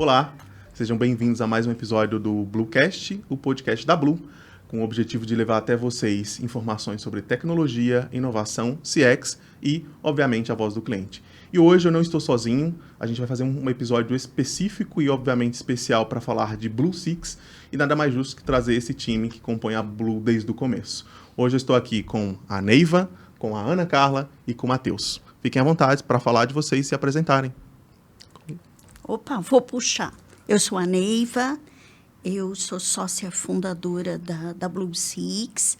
Olá, sejam bem-vindos a mais um episódio do Bluecast, o podcast da Blue, com o objetivo de levar até vocês informações sobre tecnologia, inovação, CX e, obviamente, a voz do cliente. E hoje eu não estou sozinho, a gente vai fazer um episódio específico e, obviamente, especial para falar de Blue Six e nada mais justo que trazer esse time que compõe a Blue desde o começo. Hoje eu estou aqui com a Neiva, com a Ana Carla e com o Matheus. Fiquem à vontade para falar de vocês e se apresentarem. Opa, vou puxar. Eu sou a Neiva, eu sou sócia fundadora da Blue Six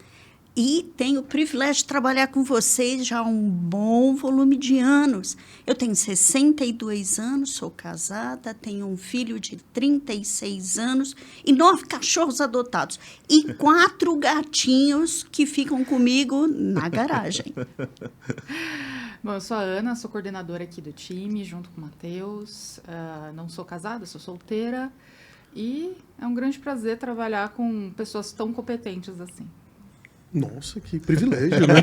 e tenho o privilégio de trabalhar com vocês já há um bom volume de anos. Eu tenho 62 anos, sou casada, tenho um filho de 36 anos e 9 cachorros adotados. E 4 gatinhos que ficam comigo na garagem. Bom, eu sou a Ana, sou coordenadora aqui do time, junto com o Matheus. Não sou casada, sou solteira. E é um grande prazer trabalhar com pessoas tão competentes assim. Nossa, que privilégio, né?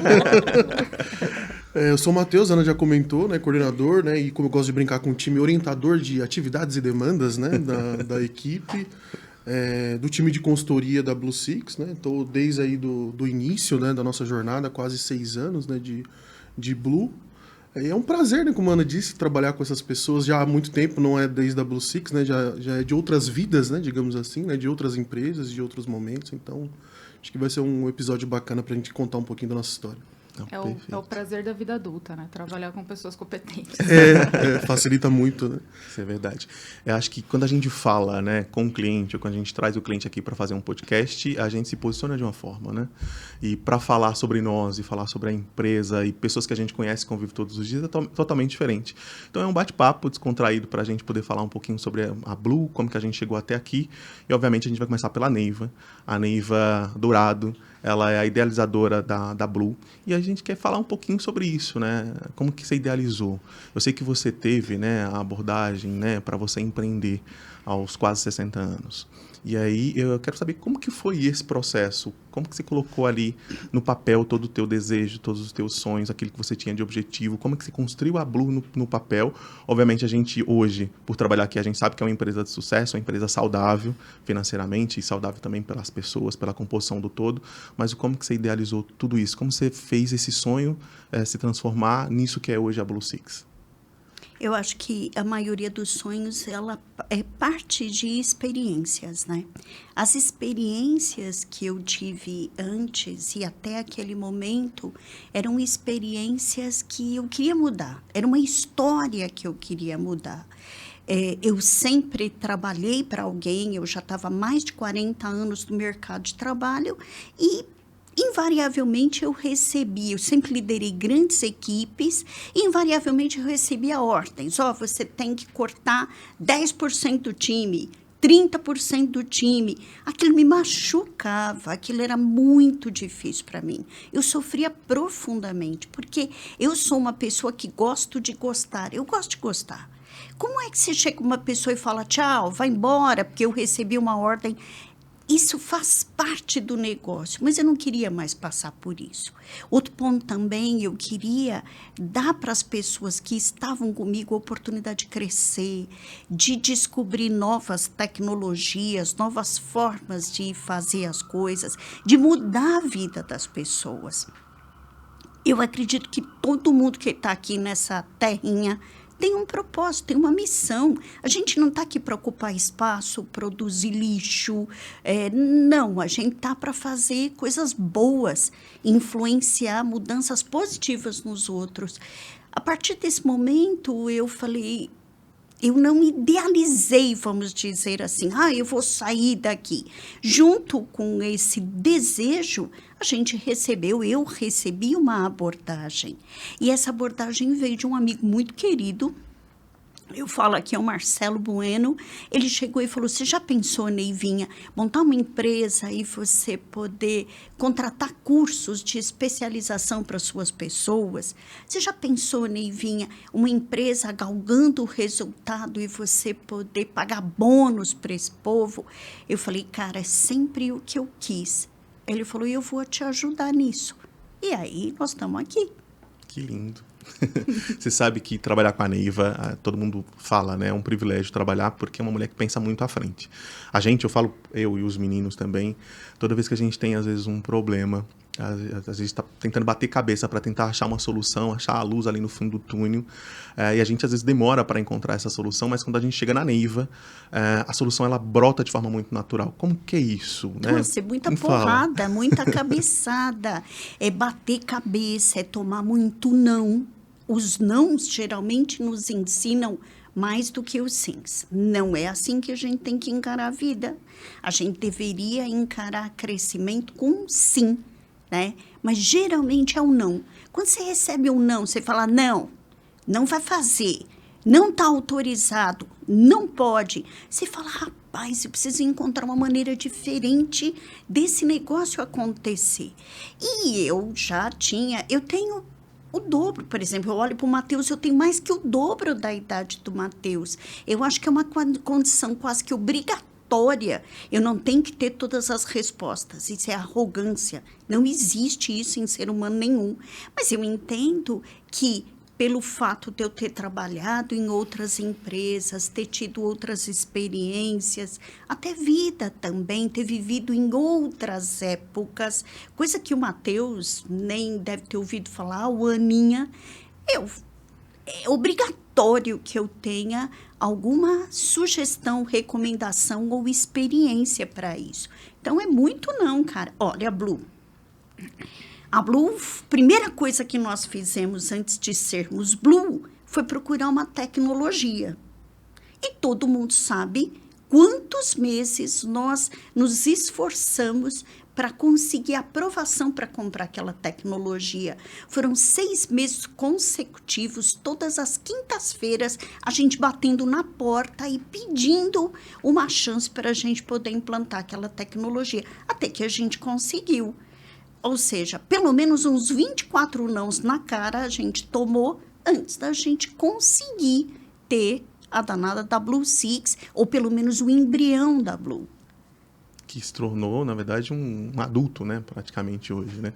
Eu sou o Matheus, a Ana já comentou, né? Coordenador, né? E como eu gosto de brincar com o time, orientador de atividades e demandas, né? Da equipe. Do time de consultoria da Blue Six, né? Estou desde aí do início, né, da nossa jornada, quase 6 anos, né, de Blue. É um prazer, né, como a Ana disse, trabalhar com essas pessoas já há muito tempo, não é desde a Blue Six, né, já é de outras vidas, né, digamos assim, né, de outras empresas, de outros momentos. Então, acho que vai ser um episódio bacana para a gente contar um pouquinho da nossa história. É o prazer da vida adulta, né? Trabalhar com pessoas competentes. Facilita muito, né? Isso é verdade. Eu acho que quando a gente fala, né, com o cliente, ou quando a gente traz o cliente aqui para fazer um podcast, a gente se posiciona de uma forma, né? E para falar sobre nós e falar sobre a empresa e pessoas que a gente conhece e convive todos os dias é totalmente diferente. Então é um bate-papo descontraído para a gente poder falar um pouquinho sobre a Blue, como que a gente chegou até aqui. E obviamente a gente vai começar pela Neiva, a Neiva Dourado. Ela é a idealizadora da Blue. E a gente quer falar um pouquinho sobre isso, né? Como que você idealizou? Eu sei que você teve, né, a abordagem, né, para você empreender aos quase 60 anos. E aí eu quero saber como que foi esse processo. Como que você colocou ali no papel todo o teu desejo, todos os teus sonhos, aquilo que você tinha de objetivo. Como que você construiu a Blue no papel? Obviamente a gente hoje, por trabalhar aqui, a gente sabe que é uma empresa de sucesso, uma empresa saudável financeiramente e saudável também pelas pessoas, pela composição do todo. Mas como que você idealizou tudo isso? Como você fez esse sonho se transformar nisso que é hoje a Blue Six? Eu acho que a maioria dos sonhos, ela é parte de experiências, né? As experiências que eu tive antes e até aquele momento eram experiências que eu queria mudar. Era uma história que eu queria mudar. Eu sempre trabalhei para alguém, eu já estava há mais de 40 anos no mercado de trabalho e invariavelmente eu sempre liderei grandes equipes, e invariavelmente eu recebia ordens. Você tem que cortar 10% do time, 30% do time. Aquilo me machucava, aquilo era muito difícil para mim. Eu sofria profundamente, porque eu sou uma pessoa que gosto de gostar, eu gosto de gostar. Como é que você chega com uma pessoa e fala, tchau, vai embora, porque eu recebi uma ordem? Isso faz parte do negócio, mas eu não queria mais passar por isso. Outro ponto também, eu queria dar para as pessoas que estavam comigo a oportunidade de crescer, de descobrir novas tecnologias, novas formas de fazer as coisas, de mudar a vida das pessoas. Eu acredito que todo mundo que está aqui nessa terrinha tem um propósito, tem uma missão. A gente não está aqui para ocupar espaço, produzir lixo. Não, a gente está para fazer coisas boas, influenciar mudanças positivas nos outros. A partir desse momento, eu falei, eu não idealizei, vamos dizer assim, eu vou sair daqui. Junto com esse desejo, eu recebi uma abordagem. E essa abordagem veio de um amigo muito querido. Eu falo aqui, é o Marcelo Bueno. Ele chegou e falou, você já pensou, Neivinha, montar uma empresa e você poder contratar cursos de especialização para suas pessoas? Você já pensou, Neivinha, uma empresa galgando o resultado e você poder pagar bônus para esse povo? Eu falei, cara, é sempre o que eu quis. Ele falou, eu vou te ajudar nisso. E aí, nós estamos aqui. Que lindo. Você sabe que trabalhar com a Neiva, todo mundo fala, né? É um privilégio trabalhar porque é uma mulher que pensa muito à frente. A gente, eu e os meninos também, toda vez que a gente tem, às vezes, um problema, às vezes está tentando bater cabeça para tentar achar uma solução, achar a luz ali no fundo do túnel, e a gente às vezes demora para encontrar essa solução, mas quando a gente chega na Neiva, a solução ela brota de forma muito natural. Como que é isso? Né? Nossa, é muita porrada, muita cabeçada, é bater cabeça, é tomar muito não. Os nãos geralmente nos ensinam mais do que os sims. Não é assim que a gente tem que encarar a vida. A gente deveria encarar crescimento com sim, né? Mas geralmente é o não. Quando você recebe um não, você fala, não vai fazer, não está autorizado, não pode. Você fala, rapaz, eu preciso encontrar uma maneira diferente desse negócio acontecer. E eu tenho o dobro, por exemplo, eu olho para o Matheus, eu tenho mais que o dobro da idade do Matheus. Eu acho que é uma condição quase que obrigatória. Eu não tenho que ter todas as respostas. Isso é arrogância. Não existe isso em ser humano nenhum. Mas eu entendo que, pelo fato de eu ter trabalhado em outras empresas, ter tido outras experiências, até vida também, ter vivido em outras épocas, coisa que o Matheus nem deve ter ouvido falar, o Aninha, é obrigatório que eu tenha alguma sugestão, recomendação ou experiência para isso. Então, é muito não, cara. Olha, Blue... A Blue, primeira coisa que nós fizemos antes de sermos Blue foi procurar uma tecnologia. E todo mundo sabe quantos meses nós nos esforçamos para conseguir aprovação para comprar aquela tecnologia. Foram 6 meses consecutivos, todas as quintas-feiras, a gente batendo na porta e pedindo uma chance para a gente poder implantar aquela tecnologia. Até que a gente conseguiu. Ou seja, pelo menos uns 24 nãos na cara a gente tomou antes da gente conseguir ter a danada da Blue Six, ou pelo menos o embrião da Blue. Que se tornou, na verdade, um adulto, né, praticamente hoje, né?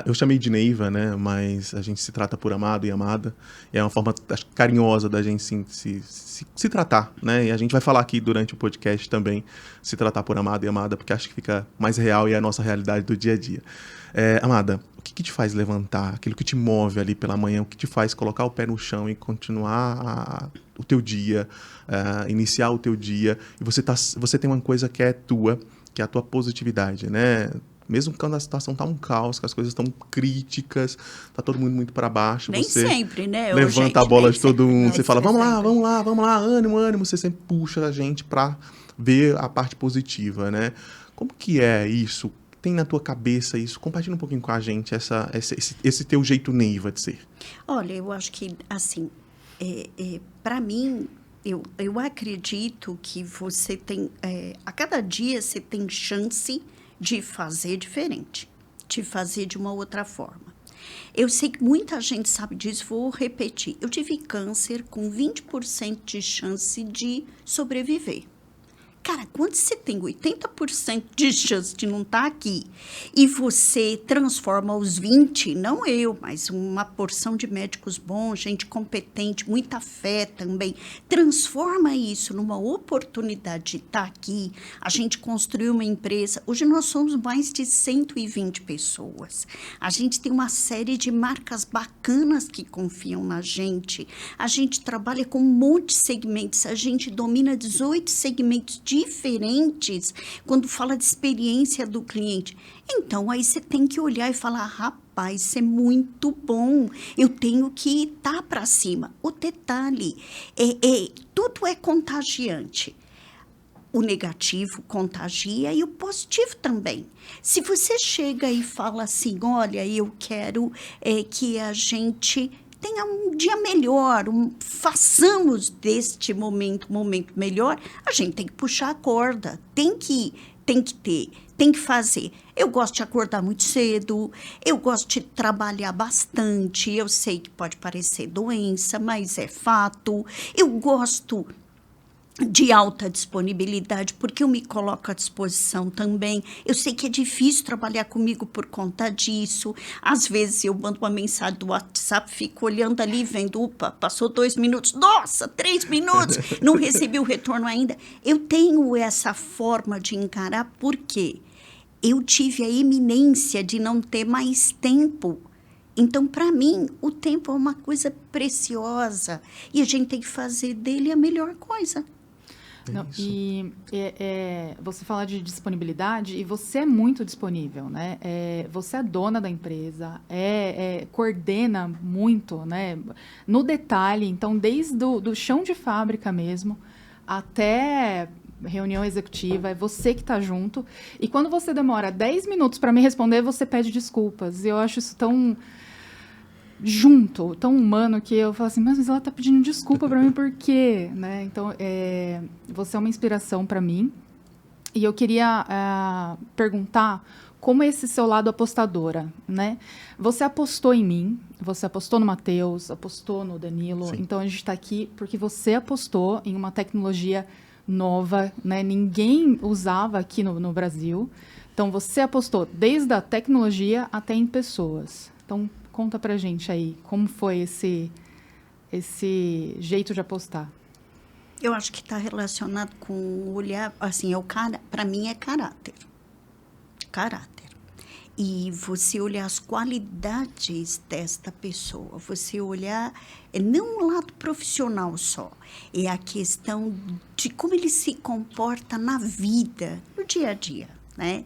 Eu chamei de Neiva, né, mas a gente se trata por amado e amada, e é uma forma carinhosa da gente se tratar, né? E a gente vai falar aqui durante o podcast também, se tratar por amado e amada, porque acho que fica mais real e é a nossa realidade do dia a dia. Amada, o que te faz levantar? Aquilo que te move ali pela manhã, o que te faz colocar o pé no chão e continuar o teu dia, iniciar o teu dia, e você tem uma coisa que é tua, que é a tua positividade, né? Mesmo quando a situação tá um caos, que as coisas estão críticas, tá todo mundo muito para baixo, nem você sempre, né? levanta a bola de todo mundo, você fala, vamos sempre. lá, ânimo, você sempre puxa a gente para ver a parte positiva, né? Como que é isso? Tem na tua cabeça isso? Compartilha um pouquinho com a gente esse teu jeito Neiva de ser. Olha, eu acho que, assim, para mim, eu acredito que você tem, a cada dia você tem chance de fazer diferente, de fazer de uma outra forma. Eu sei que muita gente sabe disso, vou repetir. Eu tive câncer com 20% de chance de sobreviver. Cara, quando você tem 80% de chance de não estar aqui e você transforma os 20, não eu, mas uma porção de médicos bons, gente competente, muita fé também, transforma isso numa oportunidade de estar aqui, a gente construiu uma empresa, hoje nós somos mais de 120 pessoas, a gente tem uma série de marcas bacanas que confiam na gente, a gente trabalha com um monte de segmentos, a gente domina 18 segmentos diferentes quando fala de experiência do cliente. Então, aí você tem que olhar e falar, rapaz, isso é muito bom, eu tenho que estar para cima. O detalhe, tudo é contagiante. O negativo contagia e o positivo também. Se você chega e fala assim, olha, eu quero que a gente tenha um dia melhor, façamos deste momento um momento melhor, a gente tem que puxar a corda, tem que fazer. Eu gosto de acordar muito cedo, eu gosto de trabalhar bastante, eu sei que pode parecer doença, mas é fato. Eu gosto de alta disponibilidade, porque eu me coloco à disposição também. Eu sei que é difícil trabalhar comigo por conta disso. Às vezes eu mando uma mensagem do WhatsApp, fico olhando ali, vendo, opa, passou 2 minutos, nossa, 3 minutos, não recebi o retorno ainda. Eu tenho essa forma de encarar porque eu tive a eminência de não ter mais tempo. Então, para mim, o tempo é uma coisa preciosa e a gente tem que fazer dele a melhor coisa. Não, e você fala de disponibilidade e você é muito disponível, né? Você é dona da empresa, coordena muito, né? No detalhe, então, desde do chão de fábrica mesmo até reunião executiva, é você que está junto. E quando você demora 10 minutos para me responder, você pede desculpas. E eu acho isso tão junto, tão humano, que eu falo assim, mas ela tá pedindo desculpa para mim por quê? Né? Então, você é uma inspiração para mim. E eu queria perguntar como é esse seu lado apostadora, né? Você apostou em mim, você apostou no Matheus, apostou no Danilo. Sim. Então, a gente está aqui porque você apostou em uma tecnologia nova, né? Ninguém usava aqui no Brasil. Então, você apostou desde a tecnologia até em pessoas. Então, conta pra gente aí, como foi esse jeito de apostar? Eu acho que está relacionado com olhar, assim, para mim é caráter. Caráter. E você olhar as qualidades desta pessoa, você olhar, não o lado profissional só, é a questão de como ele se comporta na vida, no dia a dia, né?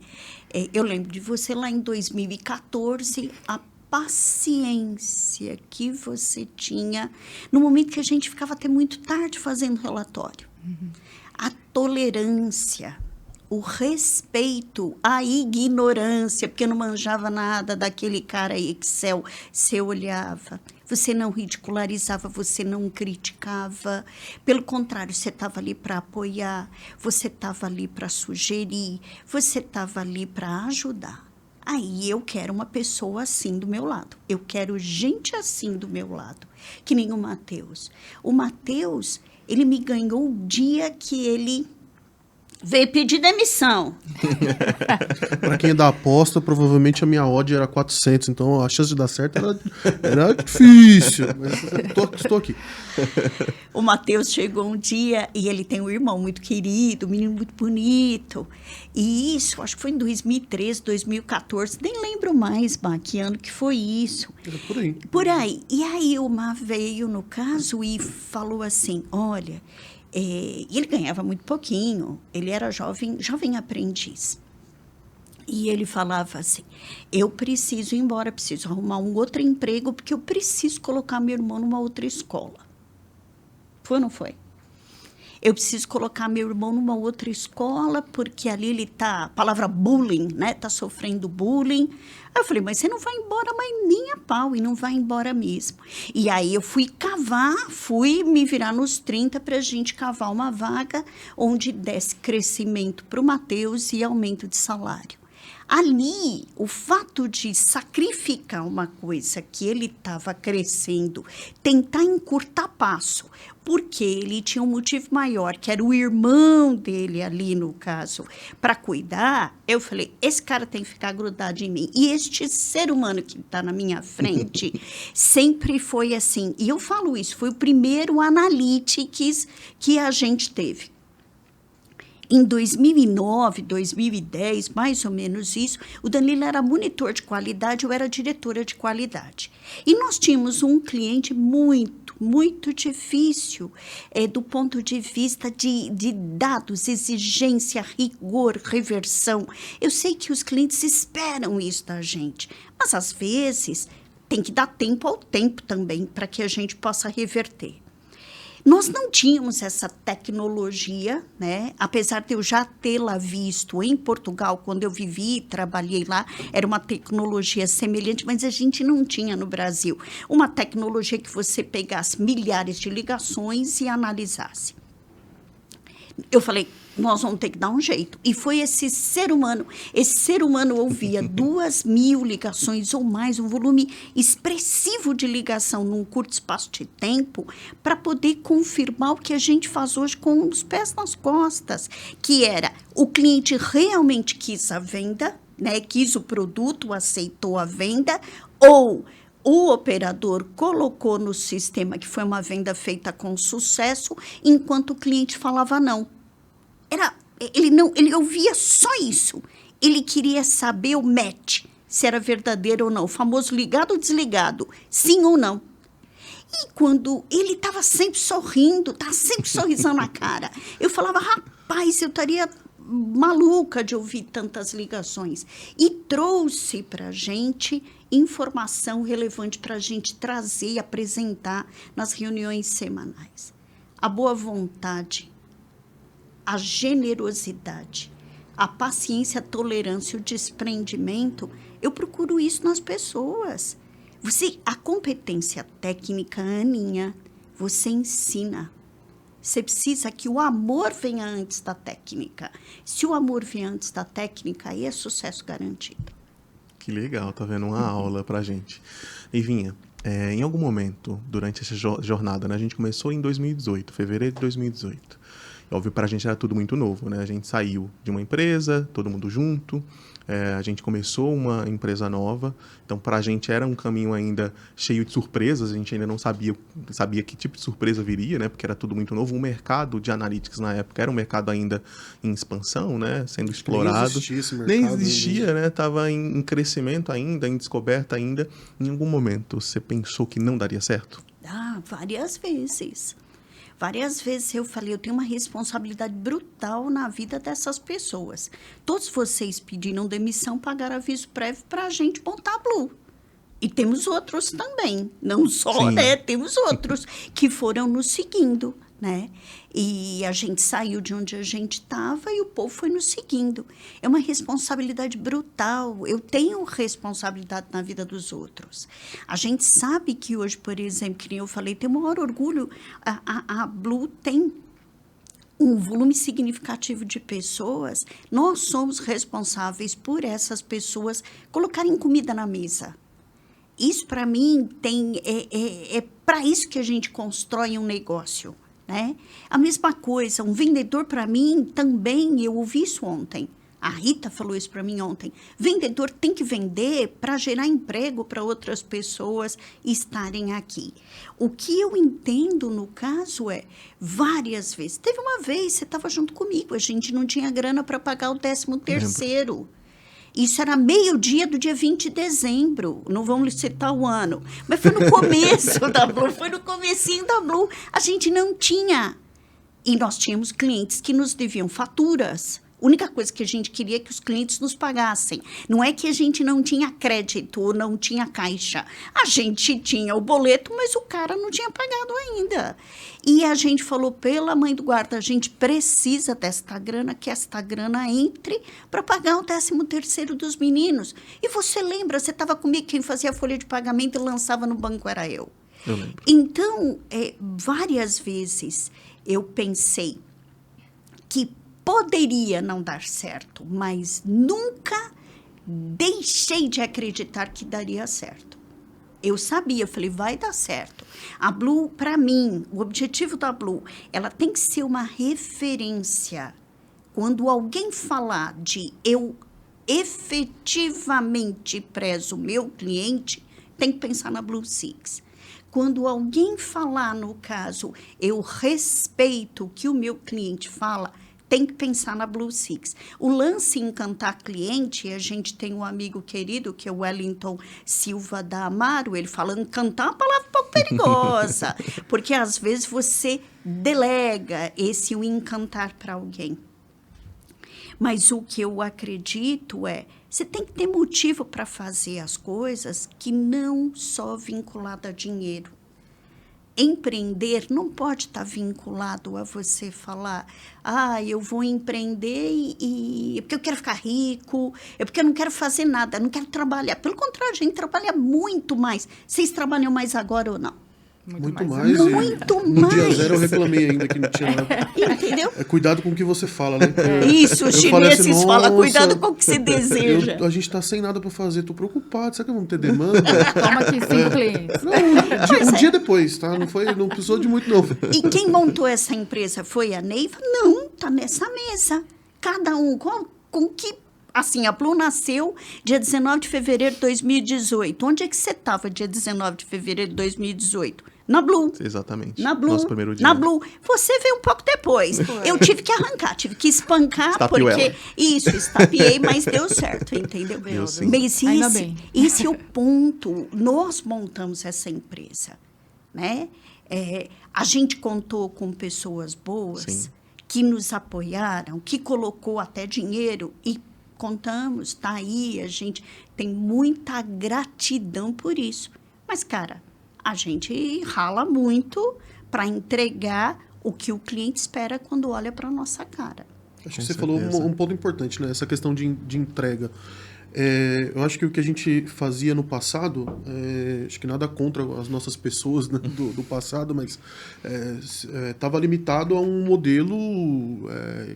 Eu lembro de você lá em 2014, a paciência que você tinha no momento que a gente ficava até muito tarde fazendo relatório. Uhum. A tolerância, o respeito, a ignorância, porque eu não manjava nada daquele cara Excel, você olhava, você não ridicularizava, você não criticava, pelo contrário, você estava ali para apoiar, você estava ali para sugerir, você estava ali para ajudar. Aí eu quero uma pessoa assim do meu lado. Eu quero gente assim do meu lado. Que nem o Matheus. O Matheus, ele me ganhou o dia que ele veio pedir demissão. Para quem é da aposta, provavelmente a minha odd era 400. Então a chance de dar certo era difícil. Mas estou aqui. O Matheus chegou um dia e ele tem um irmão muito querido, um menino muito bonito. E isso, acho que foi em 2013, 2014, nem lembro mais, que ano que foi isso. Por aí. Por aí. E aí o Má veio, no caso, e falou assim, olha, e ele ganhava muito pouquinho, ele era jovem aprendiz. E ele falava assim, eu preciso ir embora, preciso arrumar um outro emprego, porque eu preciso colocar meu irmão numa outra escola. Foi ou não foi? Eu preciso colocar meu irmão numa outra escola, porque ali ele tá, a palavra bullying, né? Tá sofrendo bullying. Aí eu falei, mas você não vai embora, mas nem a pau, e não vai embora mesmo. E aí eu fui me virar nos 30 pra gente cavar uma vaga onde desse crescimento pro Matheus e aumento de salário. Ali, o fato de sacrificar uma coisa que ele estava crescendo, tentar encurtar passo, porque ele tinha um motivo maior, que era o irmão dele ali, no caso, para cuidar, eu falei, esse cara tem que ficar grudado em mim. E este ser humano que está na minha frente sempre foi assim. E eu falo isso, foi o primeiro analytics que a gente teve. Em 2009, 2010, mais ou menos isso, o Danilo era monitor de qualidade, eu era diretora de qualidade. E nós tínhamos um cliente muito difícil do ponto de vista de dados, exigência, rigor, reversão. Eu sei que os clientes esperam isso da gente, mas às vezes tem que dar tempo ao tempo também para que a gente possa reverter. Nós não tínhamos essa tecnologia, né? Apesar de eu já tê-la visto em Portugal, quando eu vivi e trabalhei lá, era uma tecnologia semelhante, mas a gente não tinha no Brasil. Uma tecnologia que você pegasse milhares de ligações e analisasse. Eu falei, nós vamos ter que dar um jeito. E foi esse ser humano ouvia 2.000 ligações ou mais, um volume expressivo de ligação num curto espaço de tempo, para poder confirmar o que a gente faz hoje com os pés nas costas, que era, o cliente realmente quis a venda, né, quis o produto, aceitou a venda, ou o operador colocou no sistema que foi uma venda feita com sucesso, enquanto o cliente falava não. Ele ouvia só isso. Ele queria saber o match, se era verdadeiro ou não, o famoso ligado ou desligado, sim ou não. E quando ele estava sempre sorrindo, estava sempre sorrisando na cara, eu falava, rapaz, eu estaria maluca de ouvir tantas ligações. E trouxe para a gente informação relevante para a gente trazer e apresentar nas reuniões semanais. A boa vontade, a generosidade, a paciência, a tolerância, o desprendimento, eu procuro isso nas pessoas. A competência técnica, Aninha, você ensina. Você precisa que o amor venha antes da técnica. Se o amor vier antes da técnica, aí é sucesso garantido. Que legal, tá vendo? Uma aula pra gente. Ivinha, em algum momento, durante essa jornada, né, a gente começou em 2018, fevereiro de 2018. Óbvio, pra gente era tudo muito novo, né? A gente saiu de uma empresa, todo mundo junto, a gente começou uma empresa nova, então pra gente era um caminho ainda cheio de surpresas, a gente ainda não sabia que tipo de surpresa viria, né? Porque era tudo muito novo. O mercado de analytics na época era um mercado ainda em expansão, né? Sendo explorado. Nem existia esse mercado. Nem existia, né? Tava em crescimento ainda, em descoberta ainda. Em algum momento você pensou que não daria certo? Várias vezes. Várias vezes eu falei, eu tenho uma responsabilidade brutal na vida dessas pessoas. Todos vocês pediram demissão, pagaram aviso prévio para a gente montar a Blue. E temos outros também, não só, né? Temos outros que foram nos seguindo, né? E a gente saiu de onde a gente estava e o povo foi nos seguindo. É uma responsabilidade brutal. Eu tenho responsabilidade na vida dos outros. A gente sabe que hoje, por exemplo, que eu falei, tem o maior orgulho. A Blue tem um volume significativo de pessoas. Nós somos responsáveis por essas pessoas colocarem comida na mesa. Isso, para mim, é para isso que a gente constrói um negócio. Né? A mesma coisa, um vendedor para mim também, eu ouvi isso ontem, a Rita falou isso para mim ontem, vendedor tem que vender para gerar emprego para outras pessoas estarem aqui. O que eu entendo no caso é, várias vezes, teve uma vez, você estava junto comigo, a gente não tinha grana para pagar o 13º. Isso era meio-dia do dia 20 de dezembro, não vamos citar o ano, mas foi no começo da Blue, foi no comecinho da Blue, a gente não tinha. E nós tínhamos clientes que nos deviam faturas. A única coisa que a gente queria é que os clientes nos pagassem. Não é que a gente não tinha crédito ou não tinha caixa. A gente tinha o boleto, mas o cara não tinha pagado ainda. E a gente falou, pela mãe do guarda, a gente precisa desta grana, que esta grana entre para pagar o 13º dos meninos. E você lembra, você estava comigo, quem fazia a folha de pagamento e lançava no banco era eu. Eu lembro. Então, várias vezes eu pensei que poderia não dar certo, mas nunca deixei de acreditar que daria certo. Eu sabia, eu falei, vai dar certo. A Blue, para mim, o objetivo da Blue, ela tem que ser uma referência. Quando alguém falar de eu efetivamente prezo o meu cliente, tem que pensar na Blue Six. Quando alguém falar, no caso, eu respeito o que o meu cliente fala, tem que pensar na Blue Six. O lance em encantar cliente, a gente tem um amigo querido, que é o Wellington Silva da Amaro, ele fala, encantar é uma palavra um pouco perigosa, porque às vezes você delega o encantar para alguém. Mas o que eu acredito é, você tem que ter motivo para fazer as coisas que não só vinculado a dinheiro. Empreender não pode estar vinculado a você falar, eu vou empreender é porque eu quero ficar rico, é porque eu não quero fazer nada, não quero trabalhar. Pelo contrário, a gente trabalha muito mais. Vocês trabalham mais agora ou não? Muito mais. Muito No dia mais. zero eu reclamei ainda que não tinha nada. Entendeu? Cuidado com o que você fala, né? Isso, os Eu falei assim, chineses falam, "Nossa, cuidado com o que você deseja. a gente tá sem nada pra fazer, tô preocupado, será que vamos ter demanda? Toma aqui 5 clientes. Não, um dia depois, tá? Não precisou de muito, não. E quem montou essa empresa foi a Neiva? Não, tá nessa mesa. Cada um com que... Assim, a Blue nasceu dia 19 de fevereiro de 2018. Onde é que você estava dia 19 de fevereiro de 2018? Na Blue. Exatamente. Na Blue. Nosso primeiro dia. Na Blue. Você veio um pouco depois. Eu tive que arrancar, tive que espancar, Estapeou porque... ela. Isso, estapeei, mas deu certo, entendeu? Deu sim. Mas Ainda bem. esse é o ponto. Nós montamos essa empresa, né? A gente contou com pessoas boas Sim. que nos apoiaram, que colocou até dinheiro e contamos, tá aí, a gente tem muita gratidão por isso. Mas, cara, a gente rala muito para entregar o que o cliente espera quando olha para nossa cara. Acho Com que você falou certeza. um ponto importante, né? Essa questão de entrega. Eu acho que o que a gente fazia no passado, acho que nada contra as nossas pessoas, né, do passado, mas estava limitado a um modelo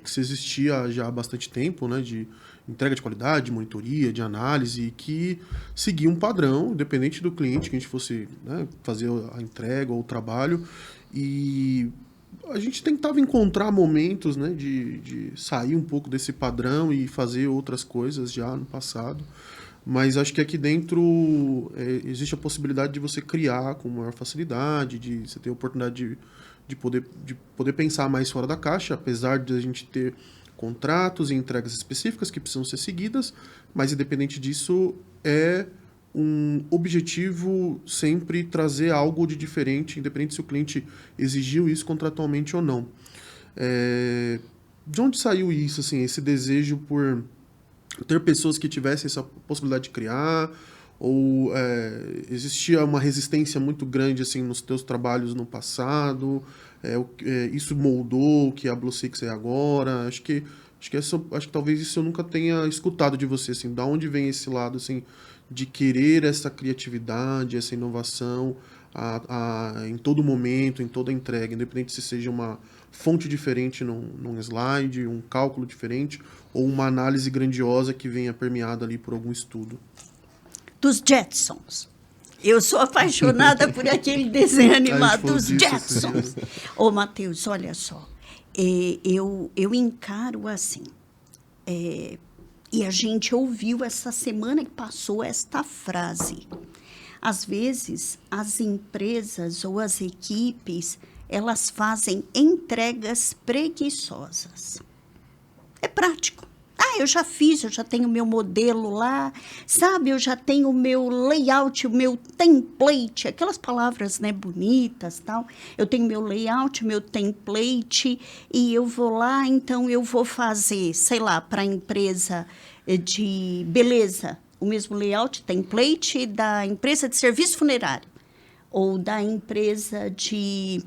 que se existia já há bastante tempo, né, de entrega de qualidade, de monitoria, de análise, que seguia um padrão, independente do cliente que a gente fosse, né, fazer a entrega ou o trabalho. E a gente tentava encontrar momentos, né, de sair um pouco desse padrão e fazer outras coisas já no passado. Mas acho que aqui dentro existe a possibilidade de você criar com maior facilidade, de você ter a oportunidade de poder pensar mais fora da caixa, apesar de a gente ter contratos e entregas específicas que precisam ser seguidas, mas independente disso, é um objetivo sempre trazer algo de diferente, independente se o cliente exigiu isso contratualmente ou não. De onde saiu isso, assim, esse desejo por ter pessoas que tivessem essa possibilidade de criar, ou existia uma resistência muito grande assim nos teus trabalhos no passado? Isso moldou o que a Blue Six é agora? Acho que talvez isso eu nunca tenha escutado de você, assim, da onde vem esse lado assim de querer essa criatividade, essa inovação em todo momento, em toda entrega, independente se seja uma fonte diferente num slide, um cálculo diferente ou uma análise grandiosa que venha permeada ali por algum estudo. Dos Jetsons. Eu sou apaixonada por aquele desenho animado dos Jetsons. Ô, Matheus, olha só. Eu encaro assim. E a gente ouviu essa semana que passou esta frase. Às vezes, as empresas ou as equipes, elas fazem entregas preguiçosas. É prático. Eu já fiz, eu já tenho o meu modelo lá, sabe? Eu já tenho o meu layout, o meu template, aquelas palavras, né, bonitas, tal. Eu tenho meu layout, meu template, e eu vou lá, então eu vou fazer, sei lá, para a empresa de beleza, o mesmo layout, template da empresa de serviço funerário, ou da empresa de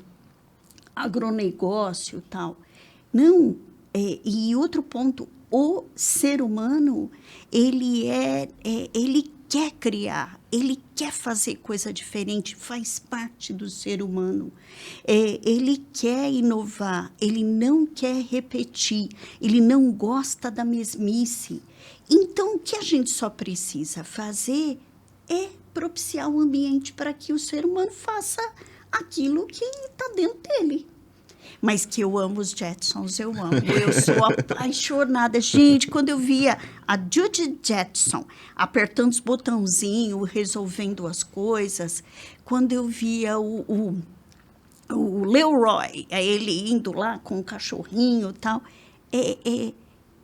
agronegócio, tal. Não, e outro ponto, o ser humano, ele quer criar, ele quer fazer coisa diferente, faz parte do ser humano. Ele quer inovar, ele não quer repetir, ele não gosta da mesmice. Então, o que a gente só precisa fazer é propiciar um ambiente para que o ser humano faça aquilo que está dentro dele. Mas que eu amo os Jetsons, eu amo. Eu sou apaixonada. Gente, quando eu via a Judy Jetson apertando os botãozinhos, resolvendo as coisas, quando eu via o Leroy, ele indo lá com o cachorrinho e tal,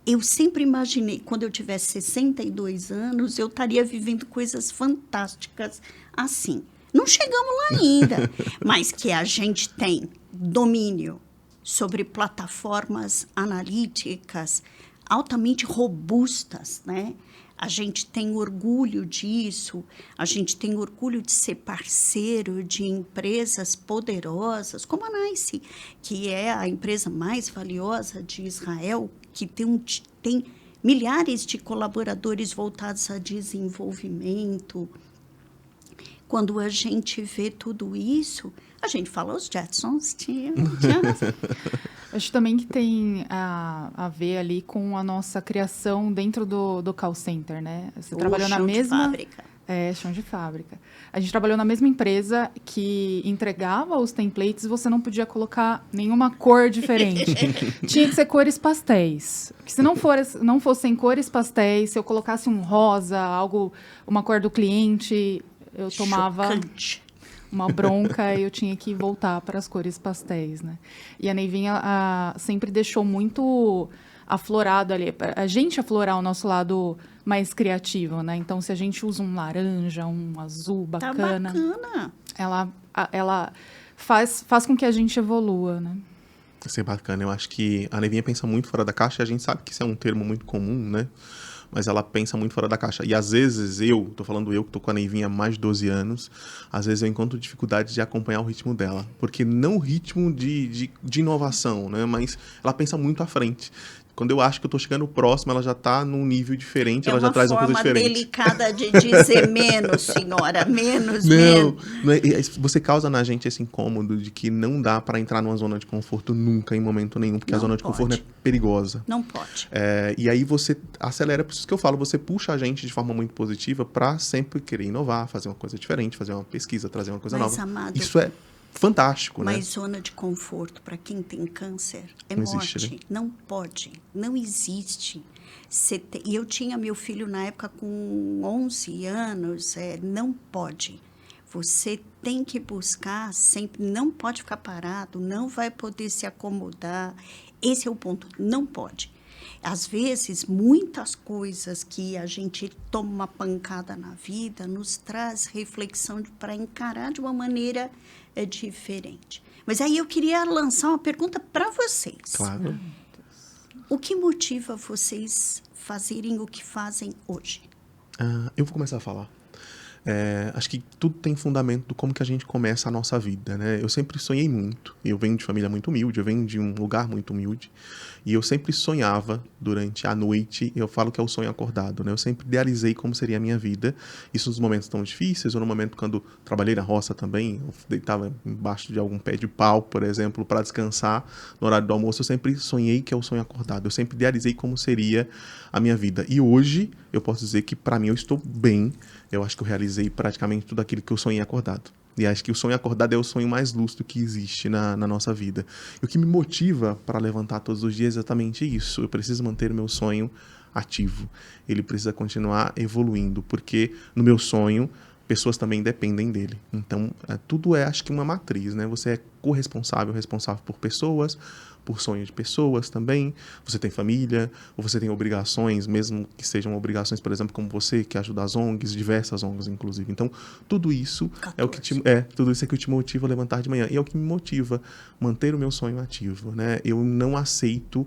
eu sempre imaginei, quando eu tivesse 62 anos, eu estaria vivendo coisas fantásticas assim. Não chegamos lá ainda, mas que a gente tem domínio sobre plataformas analíticas altamente robustas, né? A gente tem orgulho disso, a gente tem orgulho de ser parceiro de empresas poderosas, como a NICE, que é a empresa mais valiosa de Israel, que tem milhares de colaboradores voltados a desenvolvimento. Quando a gente vê tudo isso, A gente fala os Jetsons, tinha Acho também que tem a ver ali com a nossa criação dentro do call center, né? Você trabalhou na chão de mesma... fábrica. Chão de fábrica. A gente trabalhou na mesma empresa que entregava os templates e você não podia colocar nenhuma cor diferente. Tinha que ser cores pastéis. Porque se não fossem cores pastéis, se eu colocasse um rosa, uma cor do cliente, eu tomava... Chocante. Uma bronca e eu tinha que voltar para as cores pastéis, né? E a Neivinha sempre deixou muito aflorado ali, a gente aflorar o nosso lado mais criativo, né? Então, se a gente usa um laranja, um azul bacana, Tá bacana. ela faz com que a gente evolua, né? Isso é bacana. Eu acho que a Neivinha pensa muito fora da caixa e a gente sabe que isso é um termo muito comum, né? Mas ela pensa muito fora da caixa. E às vezes tô falando eu que tô com a Neivinha há mais de 12 anos, às vezes eu encontro dificuldade de acompanhar o ritmo dela. Porque não o ritmo de inovação, né? Mas ela pensa muito à frente. Quando eu acho que eu tô chegando próximo, ela já tá num nível diferente, ela já traz uma coisa diferente. É uma forma delicada de dizer menos, senhora, menos, menos. Não é, você causa na gente esse incômodo de que não dá para entrar numa zona de conforto nunca, em momento nenhum, porque a zona de conforto é perigosa. Não pode. E aí você acelera, por isso que eu falo, você puxa a gente de forma muito positiva para sempre querer inovar, fazer uma coisa diferente, fazer uma pesquisa, trazer uma coisa nova. Amado, isso é fantástico, né? Mas zona de conforto para quem tem câncer é não morte. Existe, né? Não pode, não existe. E eu tinha meu filho na época com 11 anos, não pode. Você tem que buscar sempre, não pode ficar parado, não vai poder se acomodar. Esse é o ponto, não pode. Às vezes, muitas coisas que a gente toma uma pancada na vida nos traz reflexão para encarar de uma maneira diferente. Mas aí eu queria lançar uma pergunta para vocês. Claro. O que motiva vocês fazerem o que fazem hoje? Eu vou começar a falar. Acho que tudo tem fundamento do como que a gente começa a nossa vida, né? Eu sempre sonhei muito. Eu venho de família muito humilde, eu venho de um lugar muito humilde. E eu sempre sonhava durante a noite, eu falo que é o sonho acordado, né? Eu sempre idealizei como seria a minha vida. Isso nos momentos tão difíceis, ou no momento quando trabalhei na roça também, eu deitava embaixo de algum pé de pau, por exemplo, para descansar no horário do almoço. Eu sempre sonhei que é o sonho acordado. Eu sempre idealizei como seria a minha vida. E hoje, eu posso dizer que, para mim, eu estou bem. Eu acho que eu realizei praticamente tudo aquilo que eu sonhei acordado. E acho que o sonho acordado é o sonho mais lúcido que existe na nossa vida. E o que me motiva para levantar todos os dias é exatamente isso. Eu preciso manter o meu sonho ativo. Ele precisa continuar evoluindo, porque no meu sonho, pessoas também dependem dele. Então, tudo acho que uma matriz, né? Você é corresponsável, responsável por pessoas, por sonhos de pessoas também. Você tem família, ou você tem obrigações, mesmo que sejam obrigações, por exemplo, como você, que ajuda as ONGs, diversas ONGs, inclusive. Então, tudo isso 14. é o que tudo isso é que te motiva a levantar de manhã. E é o que me motiva a manter o meu sonho ativo, né? Eu não aceito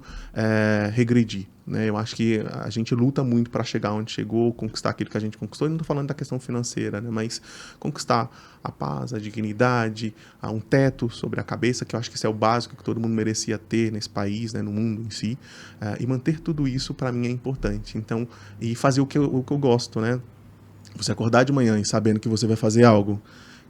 regredir. Né? Eu acho que a gente luta muito para chegar onde chegou, conquistar aquilo que a gente conquistou. Eu não estou falando da questão financeira, né? Mas conquistar a paz, a dignidade, um teto sobre a cabeça, que eu acho que isso é o básico que todo mundo merecia ter nesse país, né? No mundo em si. E manter tudo isso, para mim, é importante. Então, e fazer o que eu gosto, né? Você acordar de manhã e sabendo que você vai fazer algo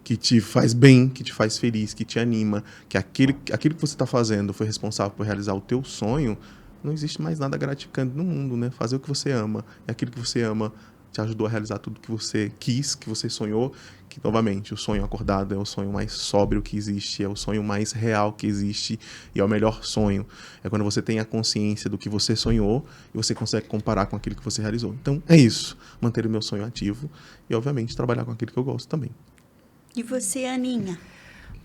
que te faz bem, que te faz feliz, que te anima, que aquilo que você está fazendo foi responsável por realizar o teu sonho. Não existe mais nada gratificante no mundo, né? Fazer o que você ama. E aquilo que você ama te ajudou a realizar tudo que você quis, que você sonhou. Que, novamente, o sonho acordado é o sonho mais sóbrio que existe, é o sonho mais real que existe e é o melhor sonho. É quando você tem a consciência do que você sonhou e você consegue comparar com aquilo que você realizou. Então, é isso. Manter o meu sonho ativo e, obviamente, trabalhar com aquilo que eu gosto também. E você, Aninha?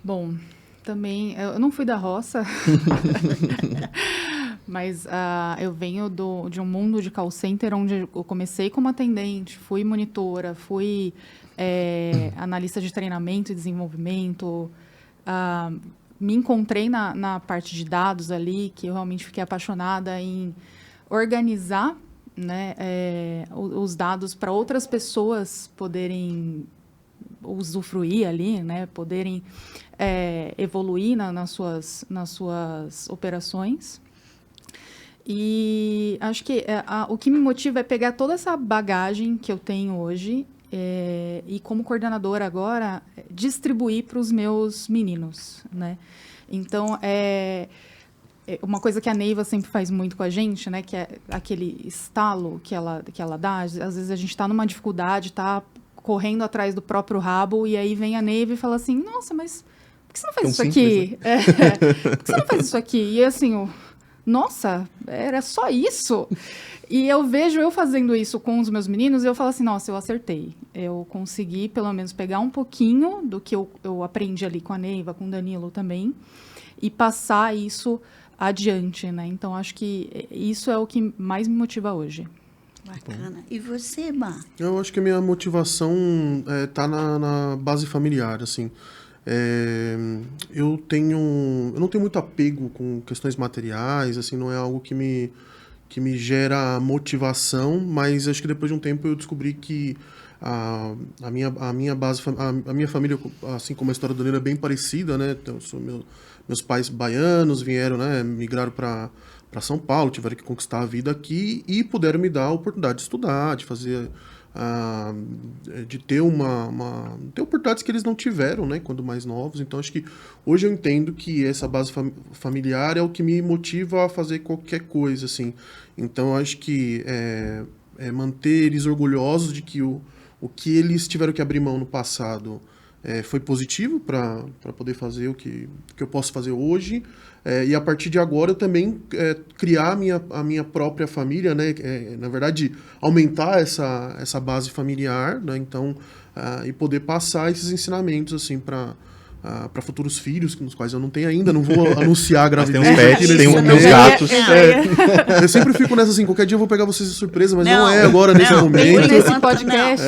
Bom, também... Eu não fui da roça... Mas eu venho de um mundo de call center onde eu comecei como atendente, fui monitora, fui analista de treinamento e desenvolvimento, me encontrei na parte de dados ali, que eu realmente fiquei apaixonada em organizar, né, os dados para outras pessoas poderem usufruir ali, né, poderem evoluir nas suas operações. E acho que o que me motiva é pegar toda essa bagagem que eu tenho hoje e como coordenadora agora, distribuir para os meus meninos, né? Então, uma coisa que a Neiva sempre faz muito com a gente, né? Que é aquele estalo que ela dá. Às vezes a gente está numa dificuldade, está correndo atrás do próprio rabo, e aí vem a Neiva e fala assim, nossa, mas por que você não faz isso aqui? Né? Por que você não faz isso aqui? E assim, nossa, era só isso? E eu vejo eu fazendo isso com os meus meninos e eu falo assim, nossa, eu acertei. Eu consegui, pelo menos, pegar um pouquinho do que eu aprendi ali com a Neiva, com o Danilo também, e passar isso adiante, né? Então, acho que isso é o que mais me motiva hoje. Bacana. E você, Má? Eu acho que a minha motivação tá na base familiar, assim. Eu não tenho muito apego com questões materiais, assim, não é algo que me gera motivação, mas acho que depois de um tempo eu descobri que a minha família, assim como a história do Danilo, é bem parecida, né? Então, meus pais baianos vieram, né? Migraram para São Paulo, tiveram que conquistar a vida aqui e puderam me dar a oportunidade de estudar, de fazer, de ter ter oportunidades que eles não tiveram, né? Quando mais novos. Então, acho que hoje eu entendo que essa base familiar é o que me motiva a fazer qualquer coisa, assim. Então, acho que manter eles orgulhosos de que o que eles tiveram que abrir mão no passado foi positivo para poder fazer o que eu posso fazer hoje. E a partir de agora eu também criar a minha própria família, né? Na verdade, aumentar essa base familiar, né? Então, e poder passar esses ensinamentos assim para futuros filhos, nos quais eu não tenho ainda, não vou anunciar a gravidez. Mas tem uns pets, tem meus gatos. Eu sempre fico nessa assim, qualquer dia eu vou pegar vocês de surpresa, mas não é agora, nesse momento. Nesse podcast,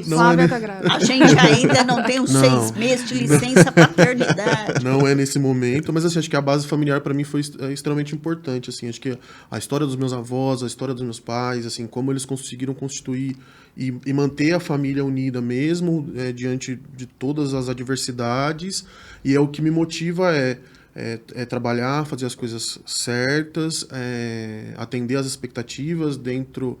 Flávia tá grávida. A gente ainda não tem os 6 meses de licença paternidade. Não é nesse momento, mas assim, acho que a base familiar para mim foi extremamente importante, assim, acho que a história dos meus avós, a história dos meus pais, assim, como eles conseguiram constituir e manter a família unida mesmo, diante de todas as adversidades, e o que me motiva é trabalhar, fazer as coisas certas, atender às expectativas dentro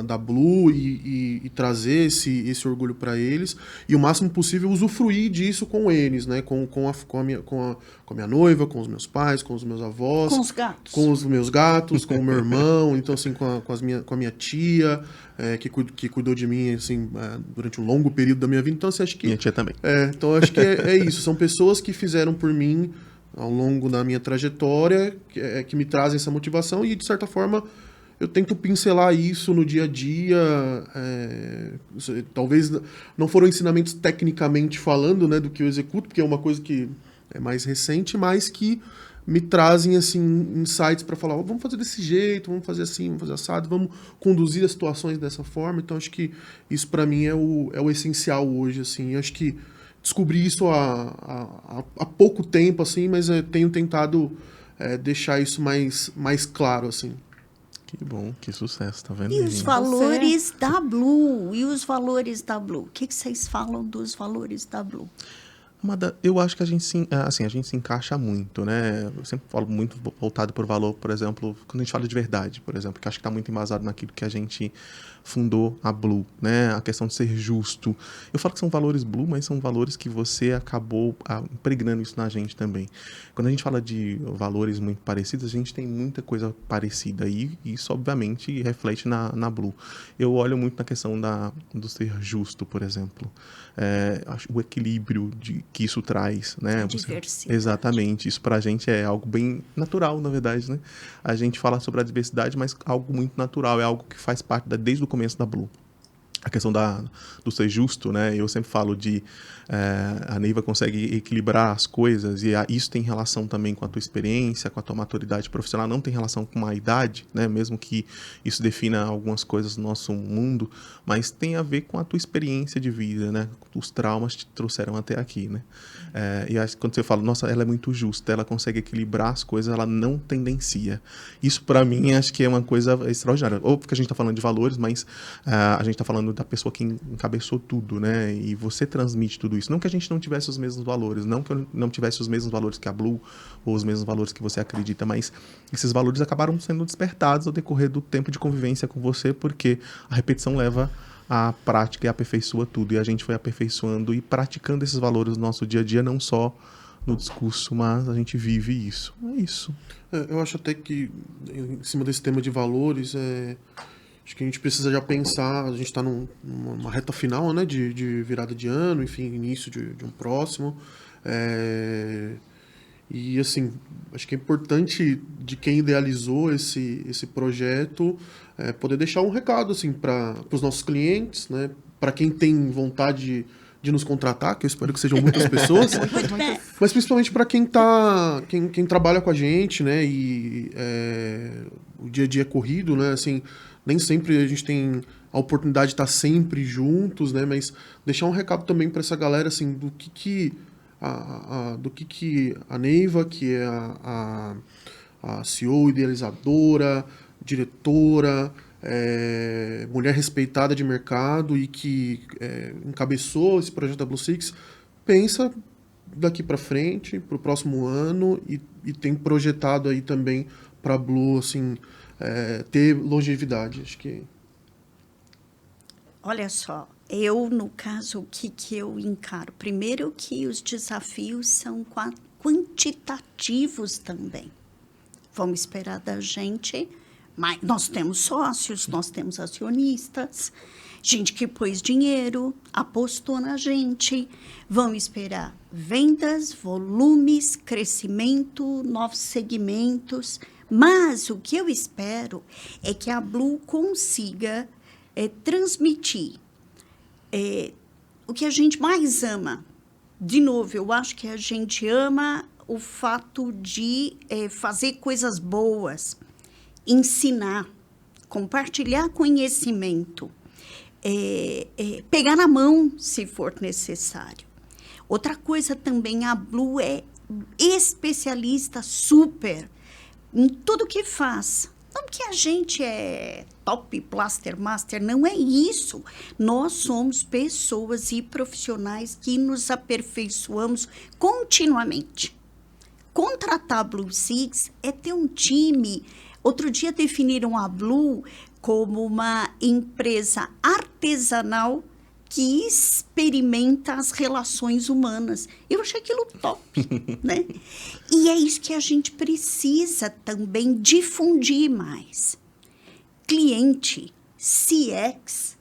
da Blue e trazer esse orgulho para eles, e o máximo possível usufruir disso com eles, né? Com a minha noiva, com os meus pais, com os meus avós, com os gatos, com os meus gatos, com o meu irmão, então assim, com a minha tia, que cuidou de mim assim, durante um longo período da minha vida. Então, assim, acho que minha tia também. Então acho que é isso, são pessoas que fizeram por mim ao longo da minha trajetória, que me trazem essa motivação, e de certa forma eu tento pincelar isso no dia a dia. Talvez não foram ensinamentos tecnicamente falando, né, do que eu executo, porque é uma coisa que é mais recente, mas que me trazem assim, insights para falar, vamos fazer desse jeito, vamos fazer assim, vamos fazer assado, vamos conduzir as situações dessa forma. Então acho que isso para mim é o essencial hoje, assim. Eu acho que descobri isso há pouco tempo, assim, mas eu tenho tentado deixar isso mais claro, assim. Que bom, que sucesso, tá vendo? E os valores da Blue? E os valores da Blue? O que vocês falam dos valores da Blue? Amada, eu acho que a gente se encaixa muito, né? Eu sempre falo muito voltado por valor, por exemplo, quando a gente fala de verdade, por exemplo, que acho que está muito embasado naquilo que a gente fundou a Blue, né? A questão de ser justo. Eu falo que são valores Blue, mas são valores que você acabou impregnando isso na gente também. Quando a gente fala de valores muito parecidos, a gente tem muita coisa parecida e isso, obviamente, reflete na Blue. Eu olho muito na questão do ser justo, por exemplo. Acho o equilíbrio que isso traz, né? Diversidade. Exatamente. Isso pra gente é algo bem natural, na verdade, né? A gente fala sobre a diversidade, mas algo muito natural, é algo que faz parte desde o começo da Blue. A questão do ser justo, né? Eu sempre falo a Neiva consegue equilibrar as coisas, e isso tem relação também com a tua experiência, com a tua maturidade profissional, não tem relação com a idade, né? Mesmo que isso defina algumas coisas do nosso mundo, mas tem a ver com a tua experiência de vida, né? Os traumas te trouxeram até aqui, né? E acho que quando você fala, nossa, ela é muito justa, ela consegue equilibrar as coisas, ela não tendencia. Isso, para mim, acho que é uma coisa extraordinária. Ou porque a gente está falando de valores, mas a gente está falando da pessoa que encabeçou tudo, né? E você transmite tudo isso. Não que a gente não tivesse os mesmos valores, não que eu não tivesse os mesmos valores que a Blue, ou os mesmos valores que você acredita, mas esses valores acabaram sendo despertados ao decorrer do tempo de convivência com você, porque a repetição leva a prática e aperfeiçoa tudo. E a gente foi aperfeiçoando e praticando esses valores no nosso dia a dia, não só no discurso, mas a gente vive isso. É isso. Eu acho até que, em cima desse tema de valores, acho que a gente precisa já pensar, a gente está numa reta final, né, de virada de ano, enfim, início de um próximo. E, assim, acho que é importante de quem idealizou esse projeto poder deixar um recado, assim, para os nossos clientes, né, para quem tem vontade de nos contratar, que eu espero que sejam muitas pessoas, mas principalmente para quem trabalha com a gente, né, e o dia a dia é corrido, né, assim, nem sempre a gente tem a oportunidade de estar sempre juntos, né, mas deixar um recado também para essa galera, assim, do que a Neiva, que é a CEO, idealizadora, diretora, mulher respeitada de mercado e que encabeçou esse projeto da Blue Six, pensa daqui para frente, para o próximo ano e tem projetado aí também para a Blue, assim, ter longevidade. Acho que... Olha só, eu, no caso, o que eu encaro? Primeiro que os desafios são quantitativos também. Vamos esperar da gente, mas nós temos sócios, nós temos acionistas, gente que pôs dinheiro, apostou na gente. Vamos esperar vendas, volumes, crescimento, novos segmentos. Mas o que eu espero é que a Blue consiga transmitir o que a gente mais ama. De novo, eu acho que a gente ama o fato de fazer coisas boas, ensinar, compartilhar conhecimento, pegar na mão se for necessário. Outra coisa também, a Blue é especialista super em tudo que faz. Não que a gente é top, blaster, master, não é isso. Nós somos pessoas e profissionais que nos aperfeiçoamos continuamente. Contratar a Blue Six é ter um time. Outro dia definiram a Blue como uma empresa artesanal que experimenta as relações humanas. Eu achei aquilo top, né? E é isso que a gente precisa também difundir mais. Cliente, CX,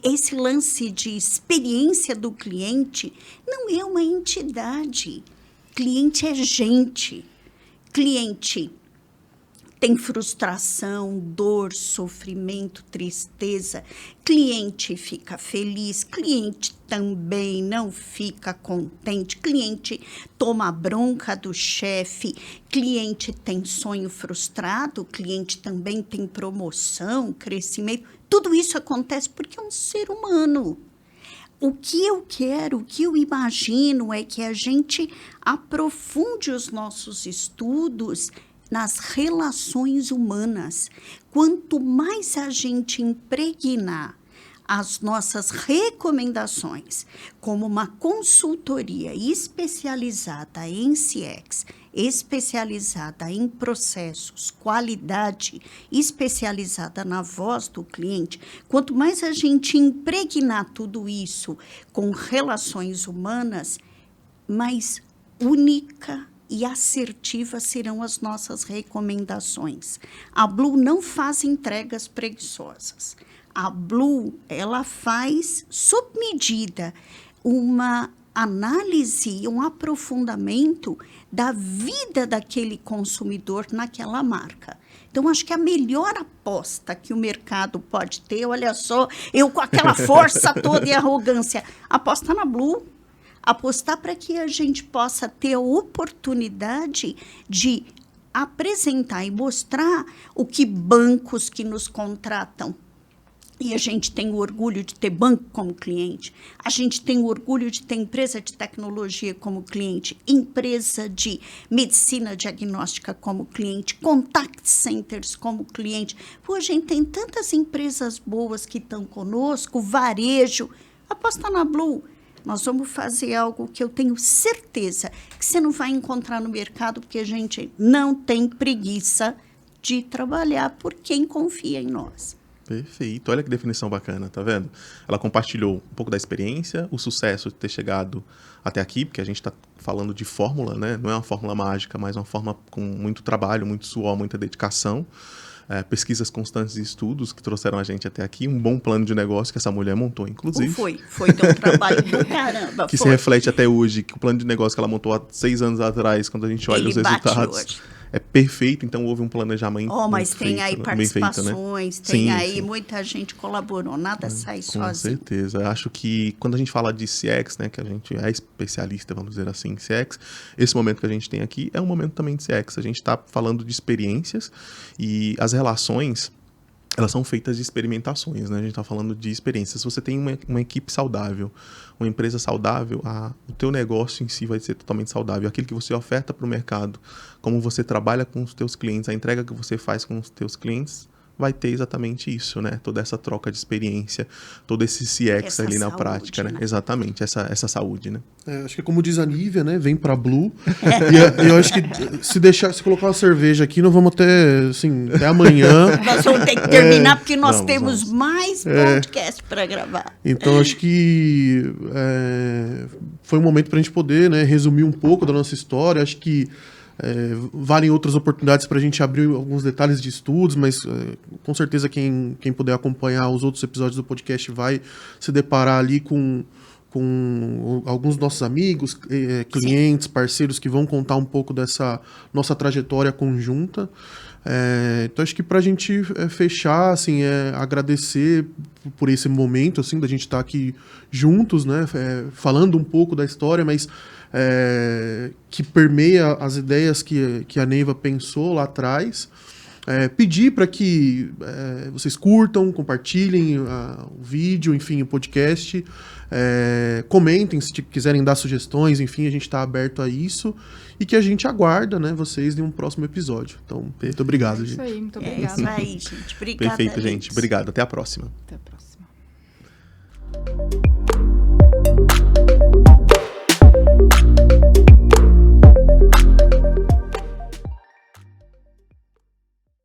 esse lance de experiência do cliente não é uma entidade. Cliente é gente. Cliente tem frustração, dor, sofrimento, tristeza. Cliente fica feliz, cliente também não fica contente, cliente toma bronca do chefe, cliente tem sonho frustrado, cliente também tem promoção, crescimento. Tudo isso acontece porque é um ser humano. O que eu quero, o que eu imagino é que a gente aprofunde os nossos estudos nas relações humanas. Quanto mais a gente impregnar as nossas recomendações como uma consultoria especializada em CX, especializada em processos, qualidade, especializada na voz do cliente, quanto mais a gente impregnar tudo isso com relações humanas, mais única e assertivas serão as nossas recomendações. A Blue não faz entregas preguiçosas. A Blue, ela faz, sob medida, uma análise, um aprofundamento da vida daquele consumidor naquela marca. Então, acho que a melhor aposta que o mercado pode ter, olha só, eu com aquela força toda e arrogância, aposta na Blue. Apostar para que a gente possa ter a oportunidade de apresentar e mostrar o que bancos que nos contratam. E a gente tem o orgulho de ter banco como cliente, a gente tem o orgulho de ter empresa de tecnologia como cliente, empresa de medicina diagnóstica como cliente, contact centers como cliente. Pô, a gente tem tantas empresas boas que estão conosco, varejo. Aposta na Blue. Nós vamos fazer algo que eu tenho certeza que você não vai encontrar no mercado, porque a gente não tem preguiça de trabalhar por quem confia em nós. Perfeito. Olha que definição bacana, tá vendo? Ela compartilhou um pouco da experiência, o sucesso de ter chegado até aqui, porque a gente está falando de fórmula, né? Não é uma fórmula mágica, mas uma fórmula com muito trabalho, muito suor, muita dedicação. Pesquisas constantes e estudos que trouxeram a gente até aqui, um bom plano de negócio que essa mulher montou, inclusive. Foi de um trabalho do caramba. Que se reflete até hoje, que o plano de negócio que ela montou há 6 anos atrás, quando a gente olha os resultados, hoje. É perfeito, então houve um planejamento. Mas tem feito, aí participações, feito, né? tem sim, aí sim. Muita gente colaborou, nada sai sozinho. Com certeza. Eu acho que quando a gente fala de CX, né, que a gente é especialista, vamos dizer assim, em CX, esse momento que a gente tem aqui é um momento também de CX. A gente está falando de experiências e as relações, elas são feitas de experimentações, né? A gente está falando de experiências. Se você tem uma equipe saudável, uma empresa saudável, o teu negócio em si vai ser totalmente saudável. Aquilo que você oferta para o mercado, como você trabalha com os teus clientes, a entrega que você faz com os teus clientes, vai ter exatamente isso, né? Toda essa troca de experiência, todo esse CX essa ali na saúde, prática, né? Exatamente, essa saúde, né? Acho que como diz a Nívia, né? Vem pra Blue. E eu acho que se colocar uma cerveja aqui, não vamos ter, assim, até amanhã. Nós vamos ter que terminar, porque nós vamos, temos mais podcast para gravar. Então, acho que foi um momento pra gente poder, né, resumir um pouco da nossa história. Acho que valem outras oportunidades para a gente abrir alguns detalhes de estudos, mas com certeza quem puder acompanhar os outros episódios do podcast vai se deparar ali com alguns dos nossos amigos, clientes, parceiros que vão contar um pouco dessa nossa trajetória conjunta. Então acho que para a gente fechar, assim, agradecer por esse momento, assim, da gente estar aqui juntos, né, falando um pouco da história, mas que permeia as ideias que a Neiva pensou lá atrás. Pedir para que vocês curtam, compartilhem o vídeo, enfim, o podcast, comentem se quiserem dar sugestões, enfim, a gente está aberto a isso e que a gente aguarda, né, vocês em um próximo episódio. Então, muito obrigado, gente. É isso aí, muito obrigada. É isso aí, gente. Obrigada. Perfeito, gente. Obrigado. Até a próxima. Até a próxima.